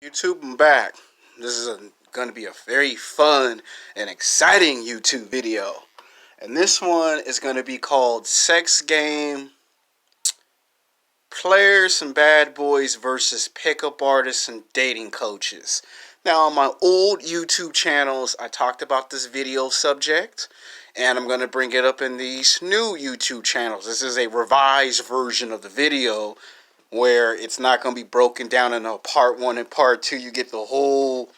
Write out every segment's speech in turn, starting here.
YouTube, I'm back. This is going to be a very fun and exciting YouTube video. And this one is going to be called Sex Game Players and Bad Boys versus Pickup Artists and Dating Coaches. Now, on my old YouTube channels, I talked about this video subject, and I'm going to bring it up in these new YouTube channels. This is a revised version of the video where it's not going to be broken down into part 1 and part 2. You get the whole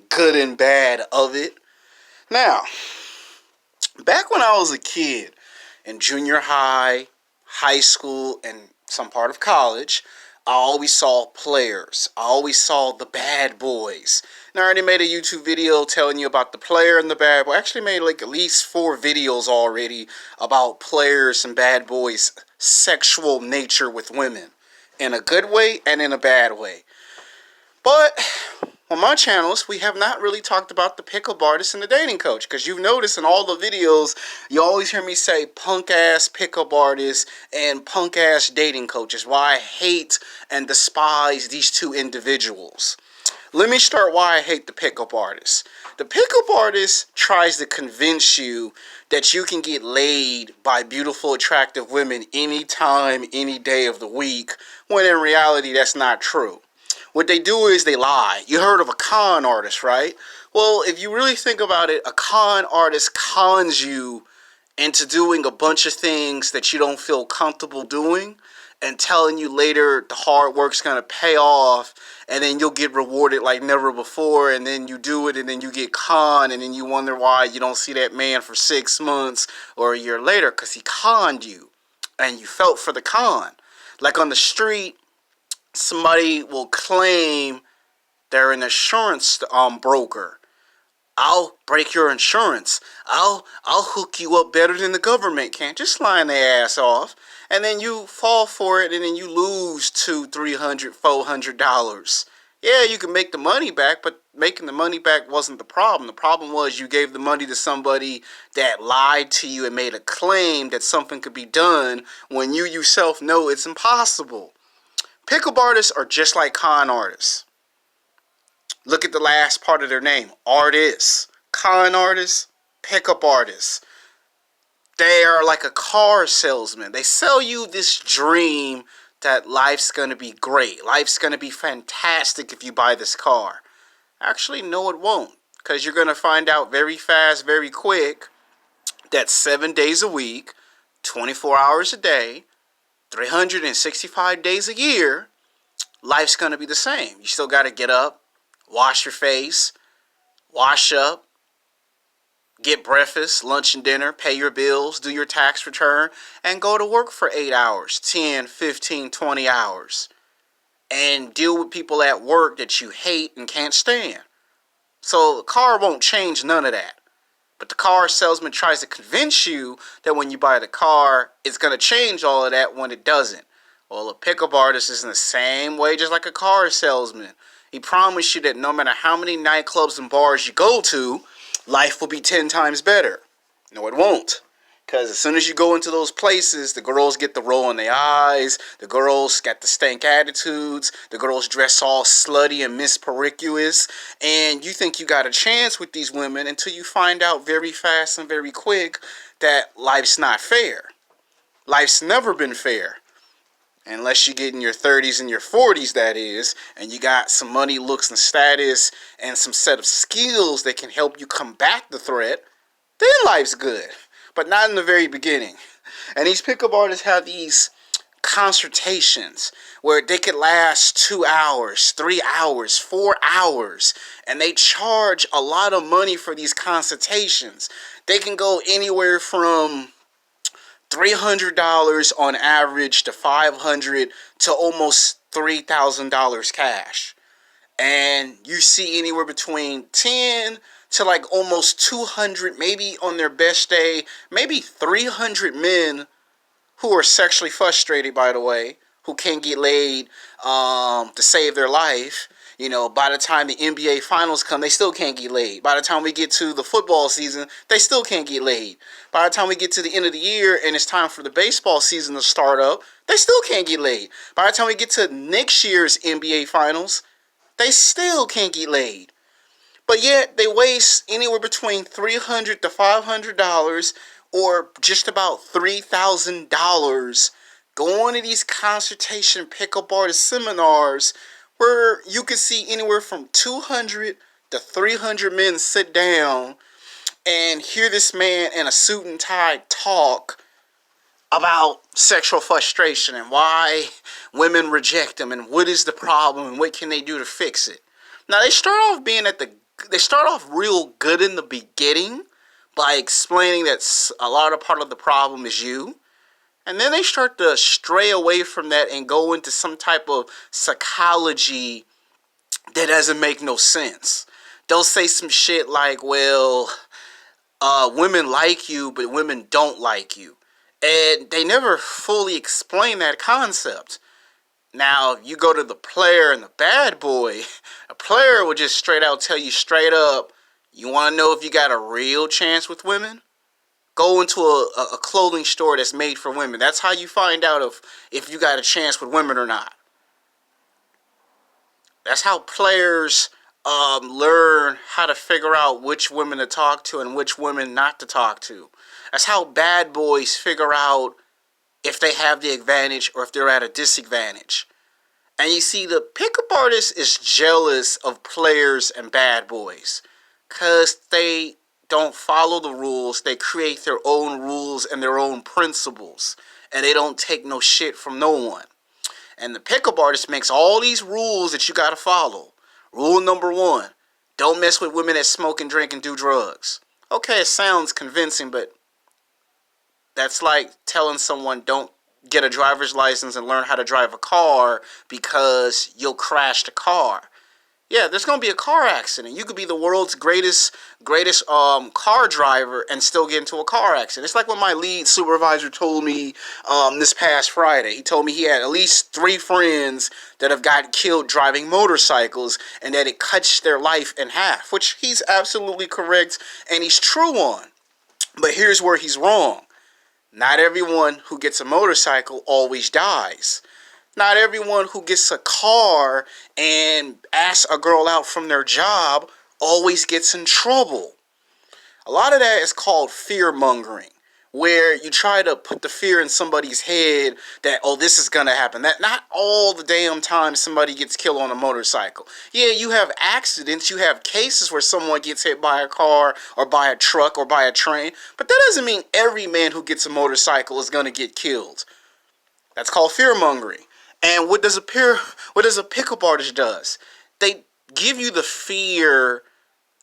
good and bad of it. Now, back when I was a kid in junior high, high school, and some part of college, I always saw players. I always saw the bad boys. And I already made a YouTube video telling you about the player and the bad boy. I actually made like at least 4 videos already about players and bad boys' sexual nature with women. In a good way and in a bad way. But on my channels, we have not really talked about the pickup artist and the dating coach. Because you've noticed in all the videos, you always hear me say punk-ass pickup artists and punk-ass dating coaches. Why I hate and despise these two individuals. Let me start why I hate the pickup artist. The pickup artist tries to convince you that you can get laid by beautiful, attractive women anytime, any day of the week, when in reality that's not true. What they do is they lie. You heard of a con artist, right? Well, if you really think about it, a con artist cons you into doing a bunch of things that you don't feel comfortable doing, and telling you later the hard work's going to pay off, and then you'll get rewarded like never before, and then you do it, and then you get conned, and then you wonder why you don't see that man for 6 months or a year later, because he conned you, and you felt for the con. Like on the street, somebody will claim they're an insurance broker. I'll break your insurance. I'll hook you up better than the government can. Just lying their ass off. And then you fall for it, and then you lose $200, $300, $400. Yeah, you can make the money back, but making the money back wasn't the problem. The problem was you gave the money to somebody that lied to you and made a claim that something could be done when you yourself know it's impossible. Pickup artists are just like con artists. Look at the last part of their name. Artists. Con artists. Pickup artists. They are like a car salesman. They sell you this dream that life's going to be great. Life's going to be fantastic if you buy this car. Actually, no, it won't. Because you're going to find out very fast, very quick, that 7 days a week, 24 hours a day, 365 days a year, life's going to be the same. You still got to get up, wash your face, wash up, get breakfast, lunch and dinner, pay your bills, do your tax return, and go to work for 8 hours, 10, 15, 20 hours. And deal with people at work that you hate and can't stand. So the car won't change none of that. But the car salesman tries to convince you that when you buy the car, it's going to change all of that when it doesn't. Well, a pickup artist is in the same way, just like a car salesman. He promised you that no matter how many nightclubs and bars you go to, life will be 10 times better. No, it won't. Because as soon as you go into those places, the girls get the roll in their eyes, the girls got the stank attitudes, the girls dress all slutty and mispromiscuous, and you think you got a chance with these women until you find out very fast and very quick that life's not fair. Life's never been fair. Unless you get in your 30s and your 40s, that is, and you got some money, looks, and status, and some set of skills that can help you combat the threat, then life's good. But not in the very beginning. And these pickup artists have these consultations where they could last 2 hours, 3 hours, 4 hours, and they charge a lot of money for these consultations. They can go anywhere from $300 on average to $500 to almost $3,000 cash. And you see anywhere between 10 to like almost 200, maybe on their best day, maybe 300 men who are sexually frustrated, by the way, who can't get laid to save their life. You know, by the time the NBA finals come, they still can't get laid. By the time we get to the football season, they still can't get laid. By the time we get to the end of the year and it's time for the baseball season to start up, they still can't get laid. By the time we get to next year's NBA finals, They still can't get laid. But yet they waste anywhere between $300 to $500 or just about $3,000 going to these consultation pickup artist seminars where you can see anywhere from 200 to 300 men sit down and hear this man in a suit and tie talk about sexual frustration and why women reject him and what is the problem and what can they do to fix it. Now they start off real good in the beginning by explaining that a lot of part of the problem is you. And then they start to stray away from that and go into some type of psychology that doesn't make no sense. They'll say some shit like, well, women like you, but women don't like you. And they never fully explain that concept. Now, you go to the player and the bad boy, a player will just straight out tell you straight up, you want to know if you got a real chance with women? Go into a clothing store that's made for women. That's how you find out if you got a chance with women or not. That's how players learn how to figure out which women to talk to and which women not to talk to. That's how bad boys figure out if they have the advantage or if they're at a disadvantage. And you see, the pickup artist is jealous of players and bad boys because they don't follow the rules. They create their own rules and their own principles, and they don't take no shit from no one. And the pickup artist makes all these rules that you gotta follow. Rule number 1, don't mess with women that smoke and drink and do drugs. Okay, it sounds convincing, but that's like telling someone don't get a driver's license and learn how to drive a car because you'll crash the car. Yeah, there's going to be a car accident. You could be the world's greatest car driver and still get into a car accident. It's like what my lead supervisor told me this past Friday. He told me he had at least 3 friends that have gotten killed driving motorcycles and that it cuts their life in half, which he's absolutely correct and he's true on. But here's where he's wrong. Not everyone who gets a motorcycle always dies. Not everyone who gets a car and asks a girl out from their job always gets in trouble. A lot of that is called fear-mongering, where you try to put the fear in somebody's head that, oh, this is going to happen. That not all the damn time somebody gets killed on a motorcycle. Yeah, you have accidents, you have cases where someone gets hit by a car or by a truck or by a train, but that doesn't mean every man who gets a motorcycle is going to get killed. That's called fear-mongering. And what does a pickup artist does? They give you the fear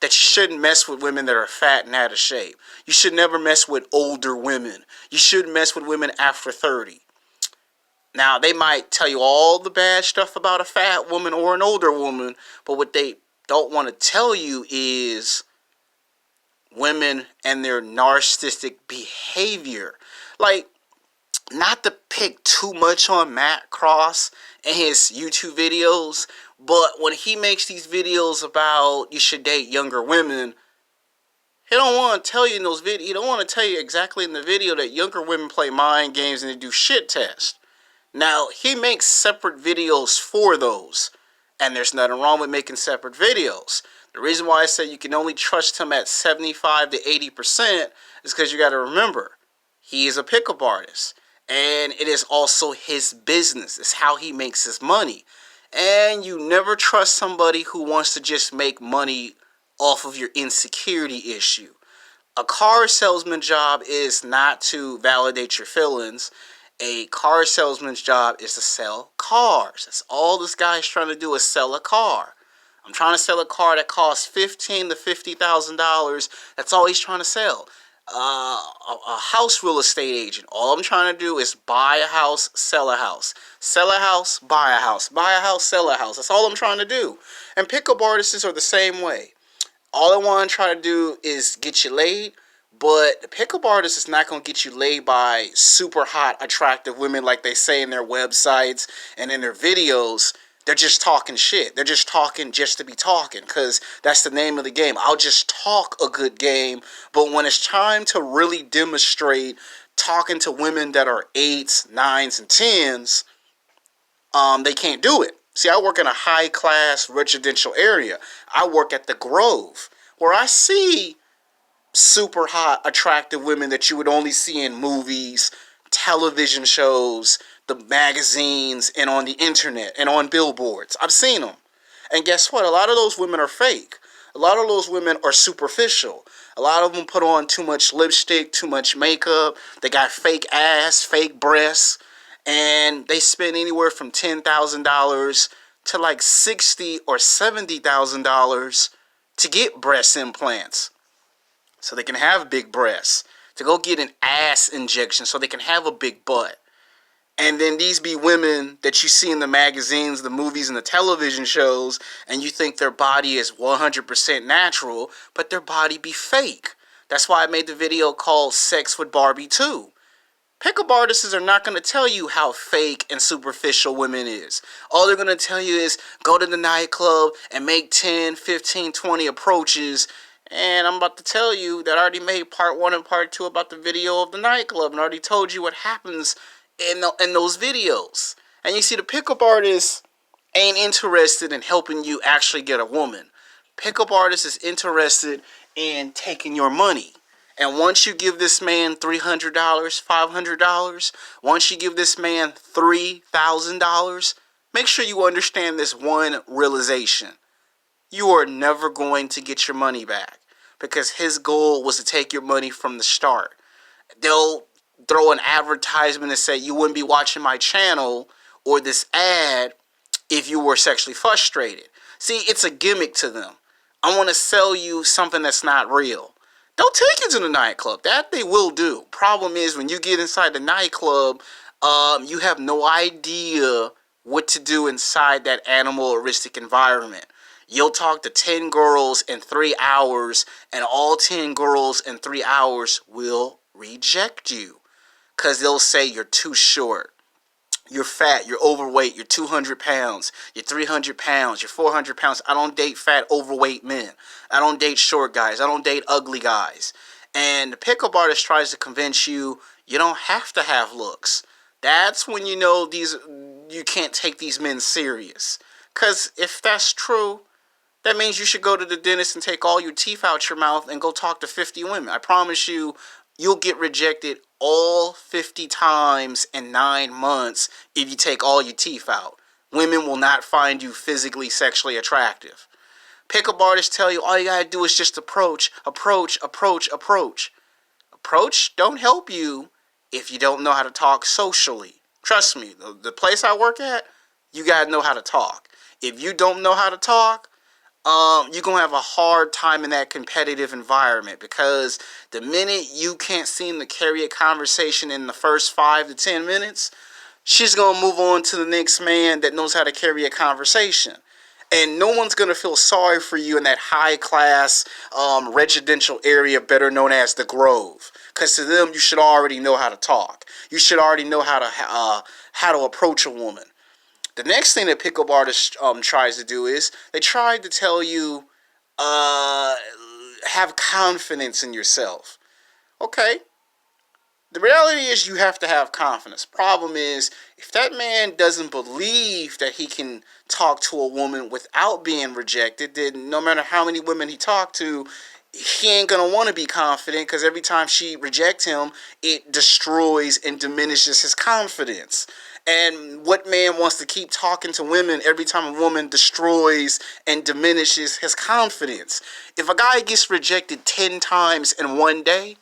that you shouldn't mess with women that are fat and out of shape. You should never mess with older women. You shouldn't mess with women after 30. Now, they might tell you all the bad stuff about a fat woman or an older woman, but what they don't want to tell you is women and their narcissistic behavior. Like, not to pick too much on Matt Cross and his YouTube videos, but when he makes these videos about you should date younger women, he don't want to tell you in those videos. He don't want to tell you exactly in the video that younger women play mind games and they do shit tests. Now, he makes separate videos for those, and there's nothing wrong with making separate videos. The reason why I say you can only trust him at 75 to 80% is because you got to remember, he is a pickup artist. And it is also his business. It's how he makes his money. And you never trust somebody who wants to just make money off of your insecurity issue. A car salesman job is not to validate your feelings. A car salesman's job is to sell cars. That's all this guy's trying to do is sell a car. I'm trying to sell a car that costs $15,000 to $50,000. That's all he's trying to sell. A house real estate agent. All I'm trying to do is buy a house, sell a house. Sell a house, buy a house. Buy a house, sell a house. That's all I'm trying to do. And pickup artists are the same way. All I want to try to do is get you laid, but the pickup artist is not going to get you laid by super hot, attractive women like they say in their websites and in their videos. They're just talking shit. They're just talking just to be talking because that's the name of the game. I'll just talk a good game, but when it's time to really demonstrate talking to women that are 8s, 9s, and 10s, they can't do it. See, I work in a high-class residential area. I work at the Grove, where I see super hot, attractive women that you would only see in movies, television shows, the magazines, and on the internet, and on billboards. I've seen them. And guess what? A lot of those women are fake. A lot of those women are superficial. A lot of them put on too much lipstick, too much makeup. They got fake ass, fake breasts. And they spend anywhere from $10,000 to like $60,000 or $70,000 to get breast implants so they can have big breasts, to go get an ass injection so they can have a big butt. And then these be women that you see in the magazines, the movies, and the television shows, and you think their body is 100% natural, but their body be fake. That's why I made the video called Sex with Barbie 2. Pickup artists are not going to tell you how fake and superficial women is. All they're going to tell you is go to the nightclub and make 10, 15, 20 approaches. And I'm about to tell you that I already made part 1 and part 2 about the video of the nightclub, and I already told you what happens in those videos. And you see, the pickup artist ain't interested in helping you actually get a woman. Pickup artist is interested in taking your money. And once you give this man $300, $500, once you give this man $3,000, make sure you understand this one realization. You are never going to get your money back, because his goal was to take your money from the start. They'll throw an advertisement and say you wouldn't be watching my channel or this ad if you were sexually frustrated. See, it's a gimmick to them. I want to sell you something that's not real. They'll take you to the nightclub. That they will do. Problem is, when you get inside the nightclub, you have no idea what to do inside that animalistic environment. You'll talk to 10 girls in 3 hours, and all 10 girls in 3 hours will reject you. Because they'll say you're too short, you're fat, you're overweight, you're 200 pounds, you're 300 pounds, you're 400 pounds. I don't date fat, overweight men. I don't date short guys. I don't date ugly guys. And the pickup artist tries to convince you you don't have to have looks. That's when you know you can't take these men serious. Because if that's true, that means you should go to the dentist and take all your teeth out your mouth and go talk to 50 women. I promise you, you'll get rejected all 50 times in 9 months if you take all your teeth out. Women will not find you physically, sexually attractive. Pickup artists tell you all you gotta do is just approach. Approach don't help you if you don't know how to talk socially. Trust me, the place I work at, you gotta know how to talk. If you don't know how to talk, you're going to have a hard time in that competitive environment, because the minute you can't seem to carry a conversation in the first 5 to 10 minutes, she's going to move on to the next man that knows how to carry a conversation. And no one's going to feel sorry for you in that high-class residential area better known as the Grove. Because to them, you should already know how to talk. You should already know how to approach a woman. The next thing that pickup artist tries to do is they try to tell you have confidence in yourself. Okay. The reality is you have to have confidence. Problem is, if that man doesn't believe that he can talk to a woman without being rejected, then no matter how many women he talked to, he ain't going to want to be confident, because every time she rejects him, it destroys and diminishes his confidence. And what man wants to keep talking to women every time a woman destroys and diminishes his confidence? If a guy gets rejected 10 times in one day,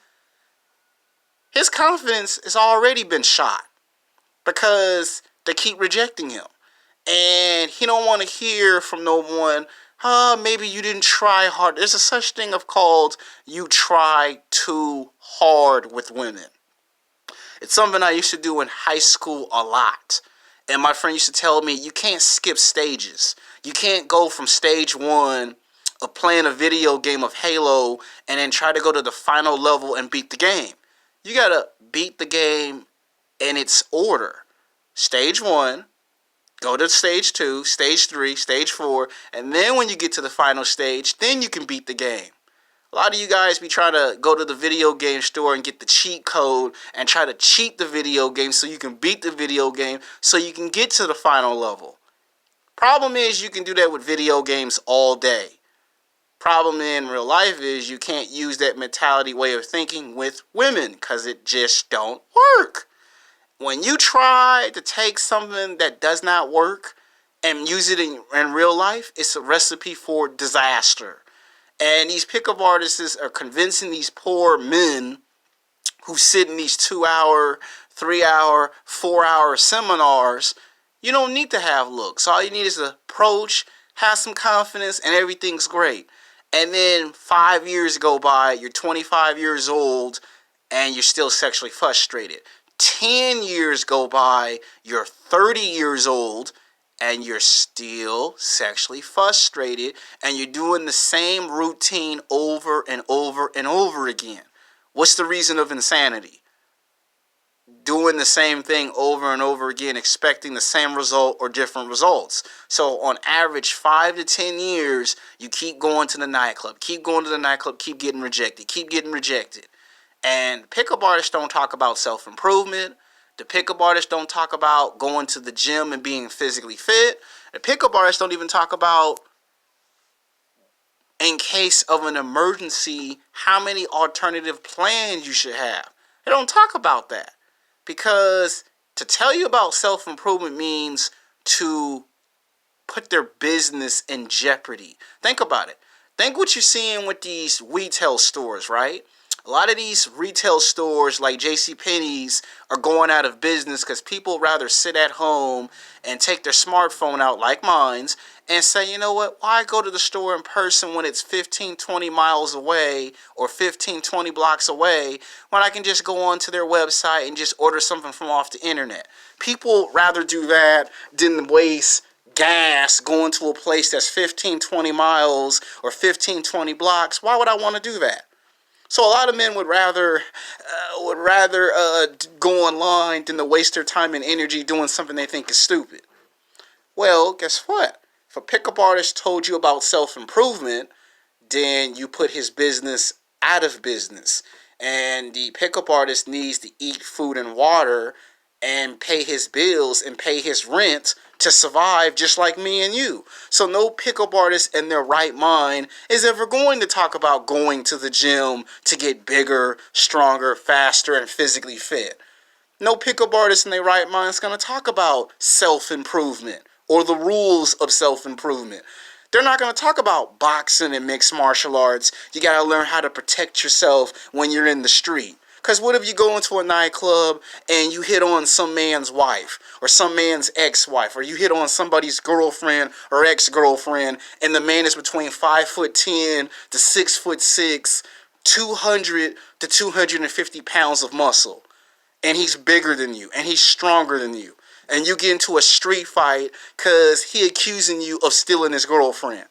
his confidence has already been shot, because they keep rejecting him. And he don't want to hear from no one, maybe you didn't try hard. There's a such thing of called you try too hard with women. It's something I used to do in high school a lot. And my friend used to tell me, you can't skip stages. You can't go from stage 1 of playing a video game of Halo and then try to go to the final level and beat the game. You got to beat the game in its order. Stage 1, go to stage 2, stage 3, stage 4, and then when you get to the final stage, then you can beat the game. A lot of you guys be trying to go to the video game store and get the cheat code and try to cheat the video game so you can beat the video game so you can get to the final level. Problem is, you can do that with video games all day. Problem in real life is you can't use that mentality way of thinking with women because it just don't work. When you try to take something that does not work and use it in real life, it's a recipe for disaster. And these pickup artists are convincing these poor men who sit in these 2 hour, 3 hour, 4 hour seminars. You don't need to have looks. All you need is an approach, have some confidence, and everything's great. And then 5 years go by, you're 25 years old, and you're still sexually frustrated. 10 years go by, you're 30 years old, and you're still sexually frustrated, and you're doing the same routine over and over and over again. What's the reason of insanity? Doing the same thing over and over again, expecting the same result or different results. So on average, 5 to 10 years, you keep going to the nightclub, keep getting rejected. And pickup artists don't talk about self-improvement. The pickup artists don't talk about going to the gym and being physically fit. The pickup artists don't even talk about, in case of an emergency, how many alternative plans you should have. They don't talk about that. Because to tell you about self-improvement means to put their business in jeopardy. Think about it. Think what you're seeing with these retail stores, right? A lot of these retail stores like JCPenney's are going out of business because people rather sit at home and take their smartphone out like mine's and say, you know what, why go to the store in person when it's 15, 20 miles away or 15, 20 blocks away when I can just go onto their website and just order something from off the internet? People rather do that than waste gas going to a place that's 15, 20 miles or 15, 20 blocks. Why would I want to do that? So a lot of men would rather go online than to waste their time and energy doing something they think is stupid. Well, guess what? If a pickup artist told you about self-improvement, then you put his business out of business. And the pickup artist needs to eat food and water and pay his bills and pay his rent to survive, just like me and you. So no pickup artist in their right mind is ever going to talk about going to the gym to get bigger, stronger, faster, and physically fit. No pickup artist in their right mind is going to talk about self-improvement or the rules of self-improvement. They're not going to talk about boxing and mixed martial arts. You got to learn how to protect yourself when you're in the street. Because what if you go into a nightclub and you hit on some man's wife or some man's ex-wife, or you hit on somebody's girlfriend or ex-girlfriend, and the man is between 5'10" to 6'6", 200 to 250 pounds of muscle, and he's bigger than you and he's stronger than you, and you get into a street fight because he accusing you of stealing his girlfriend.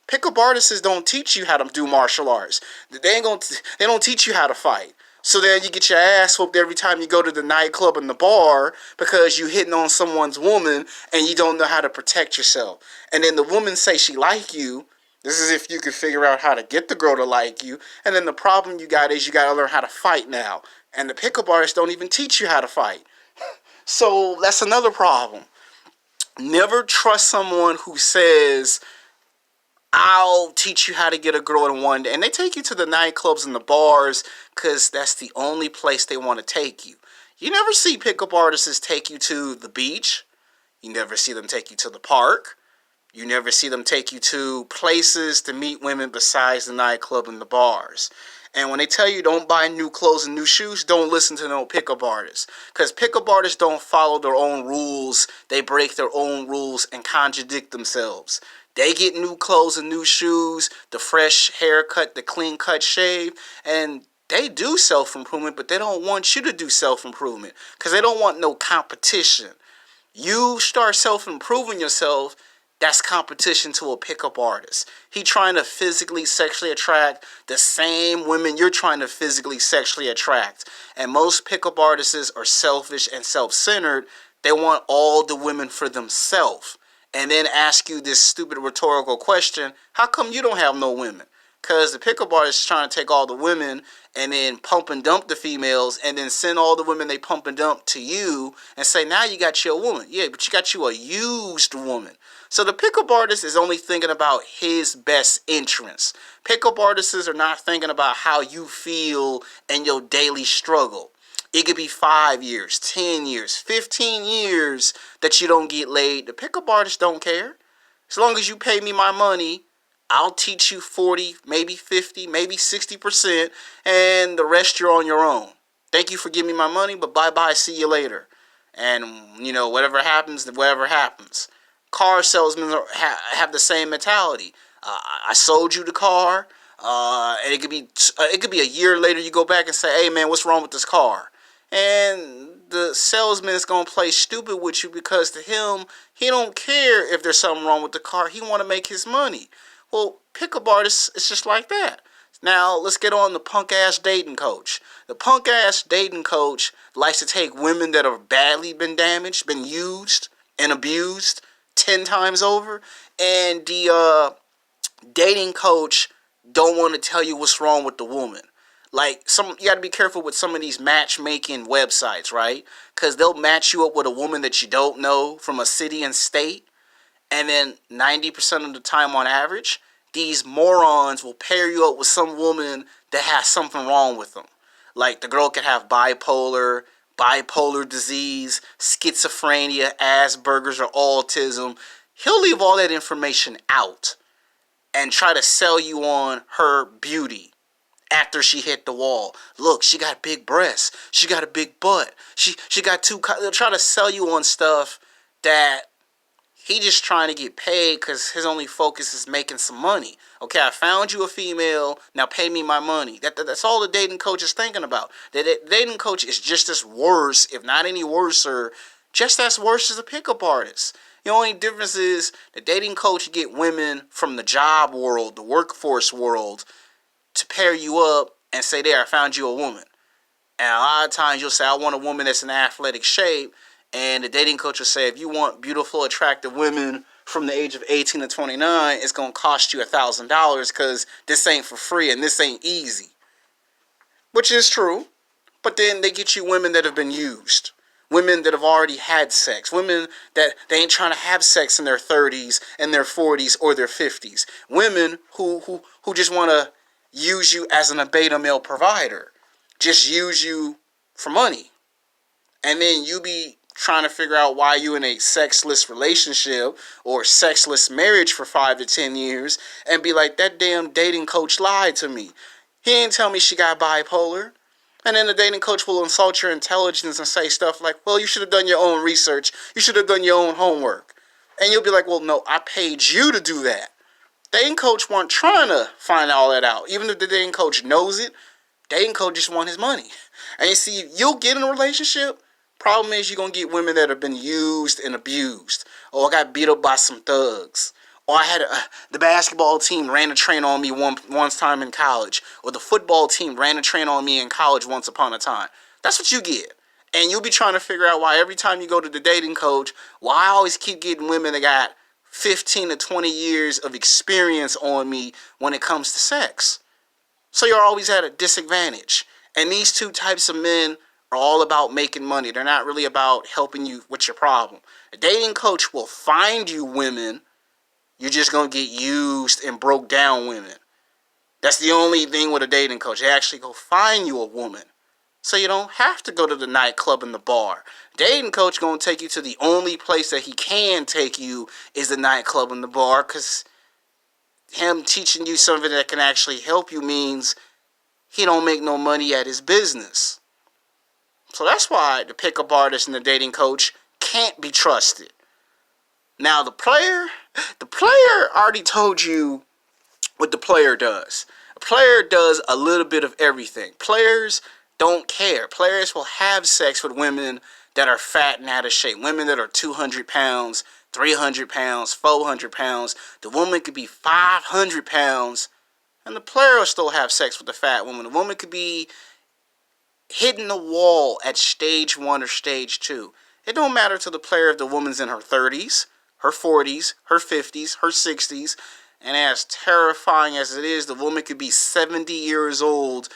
Pickup artists don't teach you how to do martial arts. They don't teach you how to fight. So then you get your ass whooped every time you go to the nightclub and the bar because you hitting on someone's woman and you don't know how to protect yourself. And then the woman say she like you. This is if you can figure out how to get the girl to like you. And then the problem you got is you got to learn how to fight now. And the pickup artists don't even teach you how to fight. So that's another problem. Never trust someone who says, I'll teach you how to get a girl in one day. And they take you to the nightclubs and the bars because that's the only place they want to take you. You never see pickup artists take you to the beach. You never see them take you to the park. You never see them take you to places to meet women besides the nightclub and the bars. And when they tell you don't buy new clothes and new shoes, don't listen to no pickup artists. Because pickup artists don't follow their own rules. They break their own rules and contradict themselves. They get new clothes and new shoes, the fresh haircut, the clean cut shave, and they do self-improvement, but they don't want you to do self-improvement because they don't want no competition. You start self-improving yourself, that's competition to a pickup artist. He trying to physically, sexually attract the same women you're trying to physically, sexually attract. And most pickup artists are selfish and self-centered. They want all the women for themselves. And then ask you this stupid rhetorical question, how come you don't have no women? Because the pickup artist is trying to take all the women and then pump and dump the females and then send all the women they pump and dump to you and say, now you got you a woman. Yeah, but you got you a used woman. So the pickup artist is only thinking about his best interests. Pickup artists are not thinking about how you feel and your daily struggle. It could be 5 years, 10 years, 15 years that you don't get laid. The pickup artists don't care. As long as you pay me my money, I'll teach you 40, maybe 50, maybe 60%, and the rest you're on your own. Thank you for giving me my money, but bye-bye, see you later. And, whatever happens, whatever happens. Car salesmen have the same mentality. I sold you the car, and it could be a year later you go back and say, hey, man, what's wrong with this car? And the salesman is going to play stupid with you because to him, he don't care if there's something wrong with the car. He want to make his money. Well, pickup artists, it's just like that. Now, let's get on the punk-ass dating coach. The punk-ass dating coach likes to take women that have badly been damaged, been used and abused 10 times over, and the dating coach don't want to tell you what's wrong with the woman. Like, you got to be careful with some of these matchmaking websites, right? Because they'll match you up with a woman that you don't know from a city and state. And then 90% of the time on average, these morons will pair you up with some woman that has something wrong with them. Like, the girl could have bipolar disease, schizophrenia, Asperger's, or autism. He'll leave all that information out and try to sell you on her beauty. After she hit the wall, look, she got big breasts, she got a big butt, she got they'll try to sell you on stuff that he just trying to get paid because his only focus is making some money. Okay, I found you a female, now pay me my money. That's all the dating coach is thinking about. The dating coach is just as worse, if not any worser, just as worse as a pickup artist. The only difference is the dating coach get women from the job world, the workforce world, to pair you up and say, there, I found you a woman. And a lot of times you'll say, I want a woman that's in athletic shape. And the dating coach will say, if you want beautiful, attractive women from the age of 18 to 29, it's going to cost you $1,000 because this ain't for free and this ain't easy. Which is true. But then they get you women that have been used. Women that have already had sex. Women that they ain't trying to have sex in their 30s and their 40s or their 50s. Women who just want to use you as an beta male provider. Just use you for money. And then you be trying to figure out why you in a sexless relationship or sexless marriage for 5 to 10 years and be like, that damn dating coach lied to me. He ain't tell me she got bipolar. And then the dating coach will insult your intelligence and say stuff like, well, you should have done your own research. You should have done your own homework. And you'll be like, well, no, I paid you to do that. Dating coach weren't trying to find all that out. Even if the dating coach knows it, dating coach just want his money. And you see, you'll get in a relationship. Problem is, you're going to get women that have been used and abused. Or I got beat up by some thugs. Or I had the basketball team ran a train on me once time in college. Or the football team ran a train on me in college once upon a time. That's what you get. And you'll be trying to figure out why every time you go to the dating coach, why I always keep getting women that got 15 to 20 years of experience on me when it comes to sex. So you're always at a disadvantage. And these two types of men are all about making money. They're not really about helping you with your problem. A dating coach will find you women. You're just going to get used and broke down women. That's the only thing with a dating coach. They actually go find you a woman. So you don't have to go to the nightclub and the bar. Dating coach going to take you to the only place that he can take you is the nightclub and the bar, because him teaching you something that can actually help you means he don't make no money at his business. So that's why the pickup artist and the dating coach can't be trusted. Now the player already told you what the player does. A player does a little bit of everything. Players don't care. Players will have sex with women that are fat and out of shape. Women that are 200 pounds, 300 pounds, 400 pounds. The woman could be 500 pounds, and the player will still have sex with the fat woman. The woman could be hitting the wall at stage 1 or stage 2. It don't matter to the player if the woman's in her 30s, her 40s, her 50s, her 60s, And as terrifying as it is, the woman could be 70 years old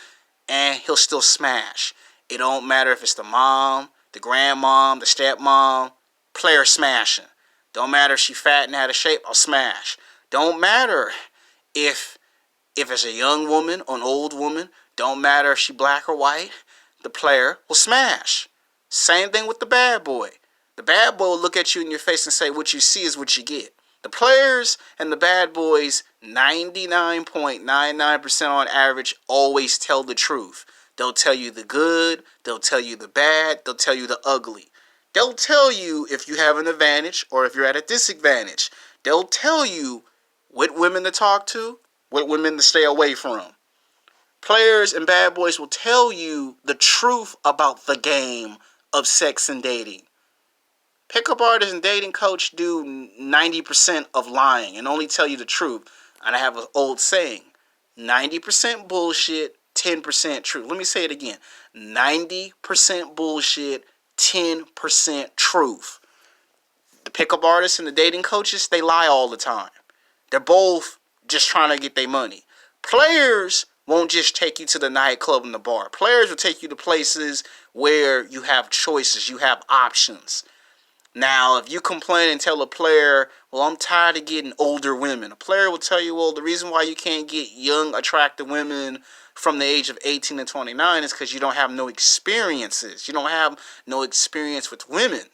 and he'll still smash. It don't matter if it's the mom, the grandmom, the stepmom, player smashing. Don't matter if she fat and out of shape, I'll smash. Don't matter if it's a young woman or an old woman. Don't matter if she black or white. The player will smash. Same thing with the bad boy. The bad boy will look at you in your face and say, what you see is what you get. The players and the bad boys, 99.99% on average, always tell the truth. They'll tell you the good, they'll tell you the bad, they'll tell you the ugly. They'll tell you if you have an advantage or if you're at a disadvantage. They'll tell you what women to talk to, what women to stay away from. Players and bad boys will tell you the truth about the game of sex and dating. Pickup artists and dating coach do 90% of lying and only tell you the truth. And I have an old saying, 90% bullshit, 10% truth. Let me say it again. 90% bullshit, 10% truth. The pickup artists and the dating coaches, they lie all the time. They're both just trying to get their money. Players won't just take you to the nightclub and the bar. Players will take you to places where you have choices, you have options. Now, if you complain and tell a player, well, I'm tired of getting older women, a player will tell you, well, the reason why you can't get young, attractive women from the age of 18 to 29 is because you don't have no experiences. You don't have no experience with women.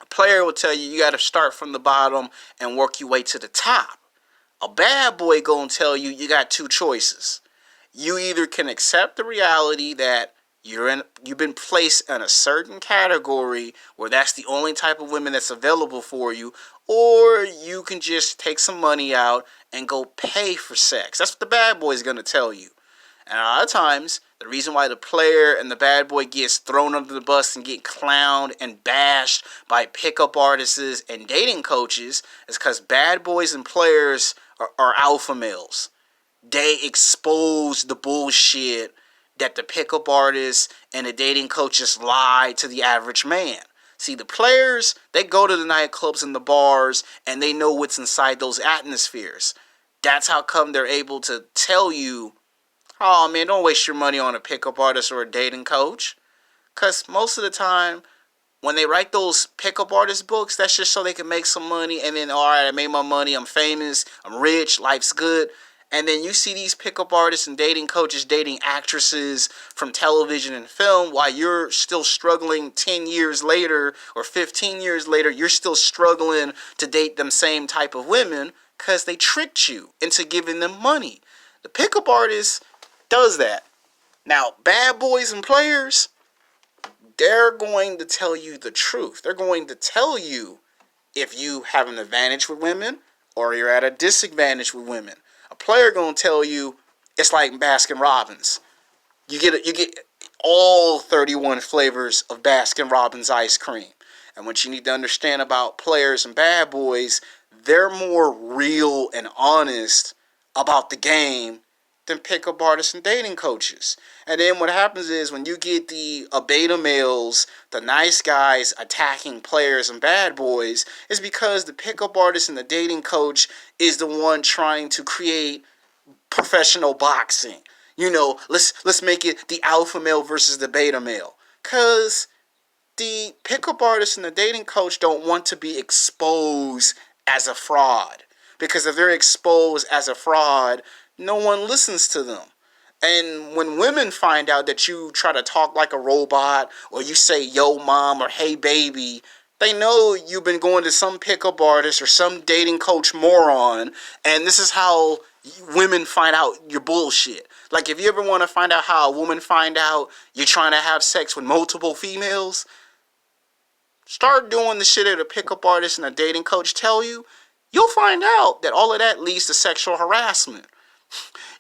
A player will tell you, you got to start from the bottom and work your way to the top. A bad boy gonna tell you, you got two choices. You either can accept the reality that you've been placed in a certain category where that's the only type of women that's available for you, or you can just take some money out and go pay for sex. That's what the bad boy is going to tell you. And a lot of times, the reason why the player and the bad boy gets thrown under the bus and get clowned and bashed by pickup artists and dating coaches is because bad boys and players are alpha males. They expose the bullshit that the pickup artists and the dating coaches lie to the average man. See, the players, they go to the nightclubs and the bars and they know what's inside those atmospheres. That's how come they're able to tell you, oh man, don't waste your money on a pickup artist or a dating coach. Because most of the time, when they write those pickup artist books, that's just so they can make some money and then, all right, I made my money, I'm famous, I'm rich, life's good. And then you see these pickup artists and dating coaches dating actresses from television and film while you're still struggling 10 years later or 15 years later, you're still struggling to date them same type of women because they tricked you into giving them money. The pickup artist does that. Now, bad boys and players, they're going to tell you the truth. They're going to tell you if you have an advantage with women or you're at a disadvantage with women. A player gonna tell you it's like Baskin Robbins. You get all 31 flavors of Baskin Robbins ice cream. And what you need to understand about players and bad boys, they're more real and honest about the game than pickup artists and dating coaches. And then what happens is when you get the beta males, the nice guys attacking players and bad boys, is because the pickup artist and the dating coach is the one trying to create professional boxing. You know, let's make it the alpha male versus the beta male. Because the pickup artist and the dating coach don't want to be exposed as a fraud. Because if they're exposed as a fraud, no one listens to them. And when women find out that you try to talk like a robot, or you say, yo, mom, or hey, baby, they know you've been going to some pickup artist or some dating coach moron, and this is how women find out your bullshit. Like, if you ever want to find out how a woman find out you're trying to have sex with multiple females, start doing the shit that a pickup artist and a dating coach tell you. You'll find out that all of that leads to sexual harassment.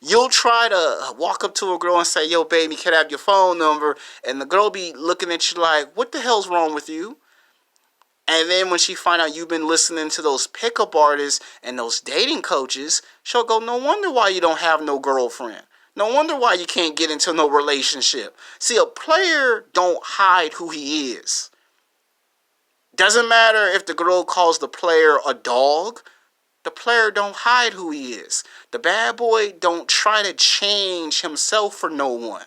You'll try to walk up to a girl and say, yo, baby, can I have your phone number? And the girl be looking at you like, what the hell's wrong with you? And then when she find out you've been listening to those pickup artists and those dating coaches, she'll go, no wonder why you don't have no girlfriend. No wonder why you can't get into no relationship. See, a player don't hide who he is. Doesn't matter if the girl calls the player a dog. the player don't hide who he is. The bad boy don't try to change himself for no one.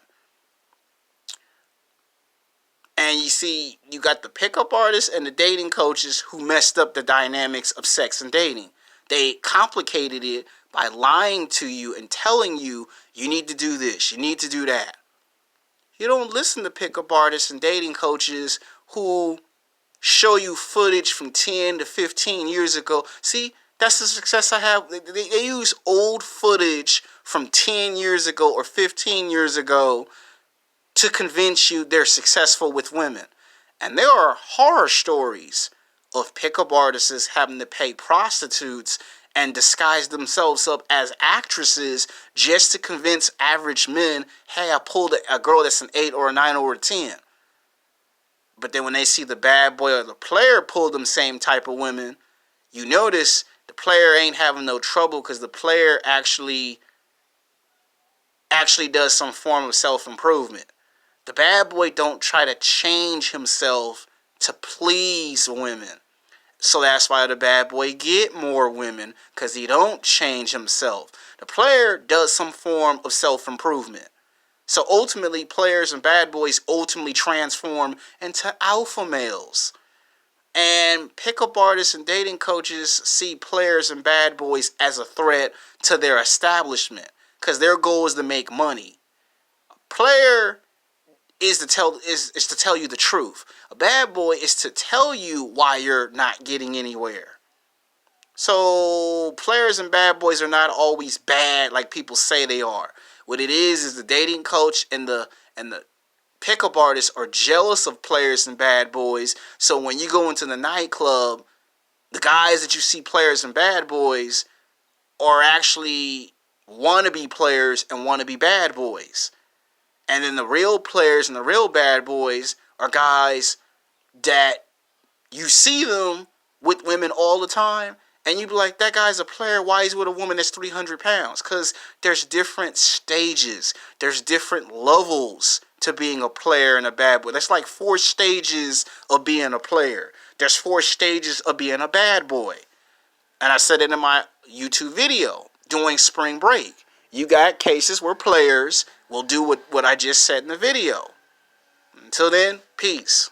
And you see, you got the pickup artists and the dating coaches who messed up the dynamics of sex and dating. They complicated it by lying to you and telling you, you need to do this, you need to do that. You don't listen to pickup artists and dating coaches who show you footage from 10 to 15 years ago. See, that's the success I have. They use old footage from 10 years ago or 15 years ago to convince you they're successful with women. And there are horror stories of pickup artists having to pay prostitutes and disguise themselves up as actresses just to convince average men, hey, I pulled a girl that's an 8 or a 9 or a 10. But then when they see the bad boy or the player pull them same type of women, you notice the player ain't having no trouble because the player actually does some form of self-improvement. The bad boy don't try to change himself to please women. So that's why the bad boy get more women, because he don't change himself. The player does some form of self-improvement. So ultimately, players and bad boys ultimately transform into alpha males. And pickup artists and dating coaches see players and bad boys as a threat to their establishment, because their goal is to make money. A player is to tell you the truth. A bad boy is to tell you why you're not getting anywhere. So players and bad boys are not always bad like people say they are. What it is the dating coach and the pickup artists are jealous of players and bad boys. So when you go into the nightclub, the guys that you see players and bad boys are actually wannabe players and wannabe bad boys. And then the real players and the real bad boys are guys that you see them with women all the time, and you be like, that guy's a player. Why is he with a woman that's 300 pounds? Because there's different stages. There's different levels to being a player and a bad boy. That's like 4 stages of being a player. There's 4 stages of being a bad boy. And I said it in my YouTube video during spring break. You got cases where players will do what I just said in the video. Until then, peace.